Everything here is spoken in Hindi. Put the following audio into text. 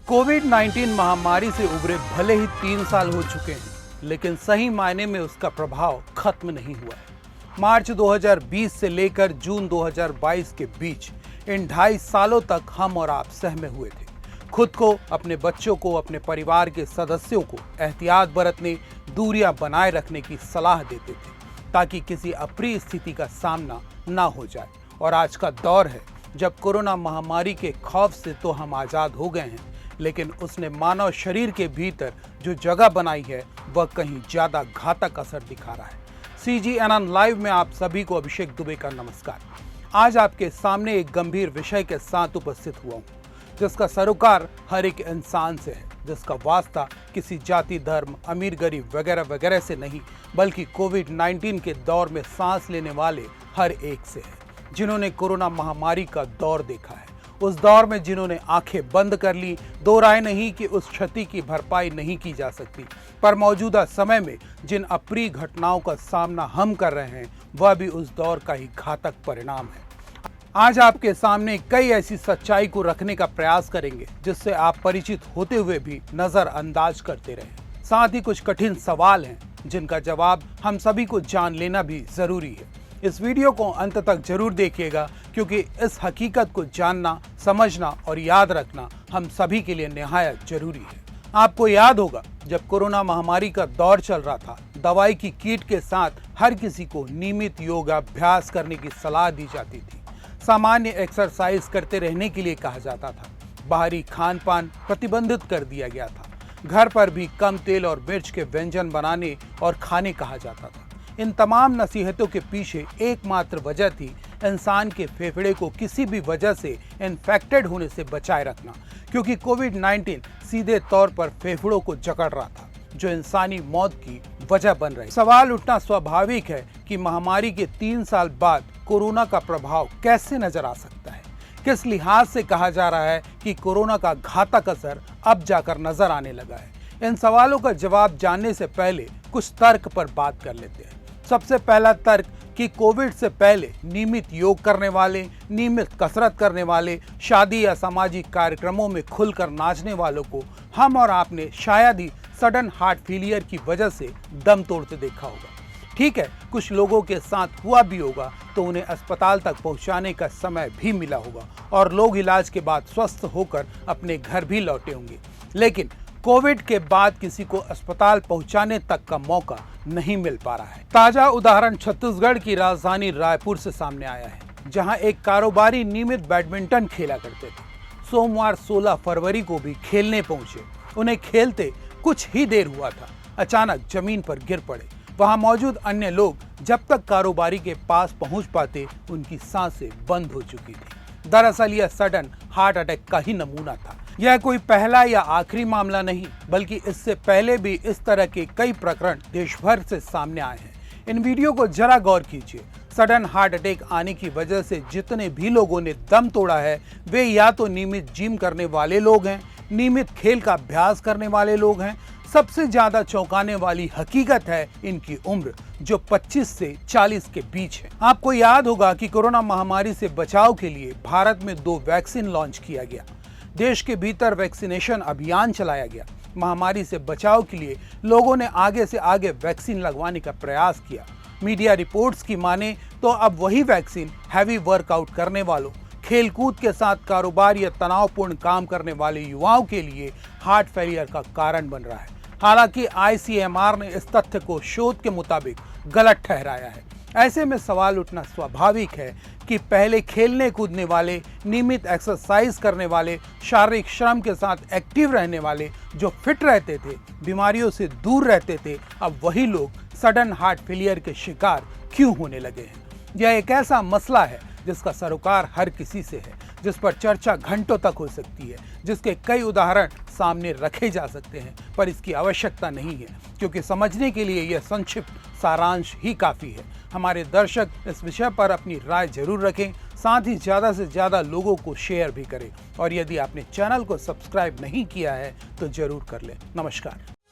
कोविड-19 महामारी से उभरे भले ही 3 साल हो चुके हैं, लेकिन सही मायने में उसका प्रभाव खत्म नहीं हुआ है। मार्च 2020 से लेकर जून 2022 के बीच इन 2.5 सालों तक हम और आप सहमे हुए थे। खुद को, अपने बच्चों को, अपने परिवार के सदस्यों को एहतियात बरतने, दूरियां बनाए रखने की सलाह देते थे ताकि किसी अप्रिय स्थिति का सामना ना हो जाए। और आज का दौर है जब कोरोना महामारी के खौफ से तो हम आज़ाद हो गए हैं, लेकिन उसने मानव शरीर के भीतर जो जगह बनाई है वह कहीं ज़्यादा घातक असर दिखा रहा है। CGNN लाइव में आप सभी को अभिषेक दुबे का नमस्कार। आज आपके सामने एक गंभीर विषय के साथ उपस्थित हुआ हूँ, जिसका सरोकार हर एक इंसान से है, जिसका वास्ता किसी जाति, धर्म, अमीर गरीब वगैरह वगैरह से नहीं, बल्कि कोविड-19 के दौर में सांस लेने वाले हर एक से है, जिन्होंने कोरोना महामारी का दौर देखा है। उस दौर में जिन्होंने आंखें बंद कर ली, दो राय नहीं कि उस क्षति की भरपाई नहीं की जा सकती, पर मौजूदा समय में जिन अप्रिय घटनाओं का सामना हम कर रहे हैं वह भी उस दौर का ही घातक परिणाम है। आज आपके सामने कई ऐसी सच्चाई को रखने का प्रयास करेंगे जिससे आप परिचित होते हुए भी नजरअंदाज करते रहें। साथ ही कुछ कठिन सवाल हैं जिनका जवाब हम सभी को जान लेना भी जरूरी है। इस वीडियो को अंत तक जरूर देखिएगा, क्योंकि इस हकीकत को जानना, समझना और याद रखना हम सभी के लिए निहायत जरूरी है। आपको याद होगा जब कोरोना महामारी का दौर चल रहा था, दवाई की किट के साथ हर किसी को नियमित योगाभ्यास करने की सलाह दी जाती थी। सामान्य एक्सरसाइज करते रहने के लिए कहा जाता था। बाहरी खान पान प्रतिबंधित कर दिया गया था। घर पर भी कम तेल और मिर्च के व्यंजन बनाने और खाने कहा जाता था। इन तमाम नसीहतों के पीछे एकमात्र वजह थी इंसान के फेफड़े को किसी भी वजह से इन्फेक्टेड होने से बचाए रखना, क्योंकि कोविड-19 सीधे तौर पर फेफड़ों को जकड़ रहा था, जो इंसानी मौत की वजह बन रही। सवाल उठना स्वाभाविक है कि महामारी के 3 साल बाद कोरोना का प्रभाव कैसे नजर आ सकता है। किस लिहाज से कहा जा रहा है कि कोरोना का घातक असर अब जाकर नजर आने लगा है। इन सवालों का जवाब जानने से पहले कुछ तर्क पर बात कर लेते हैं। सबसे पहला तर्क कि कोविड से पहले नियमित योग करने वाले, नियमित कसरत करने वाले, शादी या सामाजिक कार्यक्रमों में खुलकर नाचने वालों को हम और आपने शायद ही सडन हार्ट फेलियर की वजह से दम तोड़ते देखा होगा। ठीक है, कुछ लोगों के साथ हुआ भी होगा तो उन्हें अस्पताल तक पहुंचाने का समय भी मिला होगा और लोग इलाज के बाद स्वस्थ होकर अपने घर भी लौटे होंगे, लेकिन कोविड के बाद किसी को अस्पताल पहुंचाने तक का मौका नहीं मिल पा रहा है। ताजा उदाहरण छत्तीसगढ़ की राजधानी रायपुर से सामने आया है, जहां एक कारोबारी नियमित बैडमिंटन खेला करते थे। सोमवार 16 फरवरी को भी खेलने पहुंचे। उन्हें खेलते कुछ ही देर हुआ था, अचानक जमीन पर गिर पड़े। वहां मौजूद अन्य लोग जब तक कारोबारी के पास पहुंच पाते उनकी सांसें बंद हो चुकी थी। दरअसल यह सडन हार्ट अटैक का ही नमूना था। यह कोई पहला या आखिरी मामला नहीं, बल्कि इससे पहले भी इस तरह के कई प्रकरण देश भर से सामने आए हैं। इन वीडियो को जरा गौर कीजिए। सडन हार्ट अटैक आने की वजह से जितने भी लोगों ने दम तोड़ा है वे या तो नियमित जिम करने वाले लोग हैं, नियमित खेल का अभ्यास करने वाले लोग हैं। सबसे ज्यादा चौंकाने वाली हकीकत है इनकी उम्र, जो 25 से 40 के बीच है। आपको याद होगा कि कोरोना महामारी से बचाव के लिए भारत में 2 वैक्सीन लॉन्च किया गया। देश के भीतर वैक्सीनेशन अभियान चलाया गया। महामारी से बचाव के लिए लोगों ने आगे से आगे वैक्सीन लगवाने का प्रयास किया। मीडिया रिपोर्ट्स की माने तो अब वही वैक्सीन हैवी वर्कआउट करने वालों, खेलकूद के साथ कारोबार या तनावपूर्ण काम करने वाले युवाओं के लिए हार्ट फेलियर का कारण बन रहा है। हालांकि ICMR ने इस तथ्य को शोध के मुताबिक गलत ठहराया है। ऐसे में सवाल उठना स्वाभाविक है कि पहले खेलने कूदने वाले, नियमित एक्सरसाइज करने वाले, शारीरिक श्रम के साथ एक्टिव रहने वाले, जो फिट रहते थे, बीमारियों से दूर रहते थे, अब वही लोग सडन हार्ट फेलियर के शिकार क्यों होने लगे हैं। यह एक ऐसा मसला है जिसका सरोकार हर किसी से है, जिस पर चर्चा घंटों तक हो सकती है, जिसके कई उदाहरण सामने रखे जा सकते हैं, पर इसकी आवश्यकता नहीं है, क्योंकि समझने के लिए यह संक्षिप्त सारांश ही काफ़ी है। हमारे दर्शक इस विषय पर अपनी राय जरूर रखें, साथ ही ज़्यादा से ज़्यादा लोगों को शेयर भी करें, और यदि आपने चैनल को सब्सक्राइब नहीं किया है तो जरूर कर लें। नमस्कार।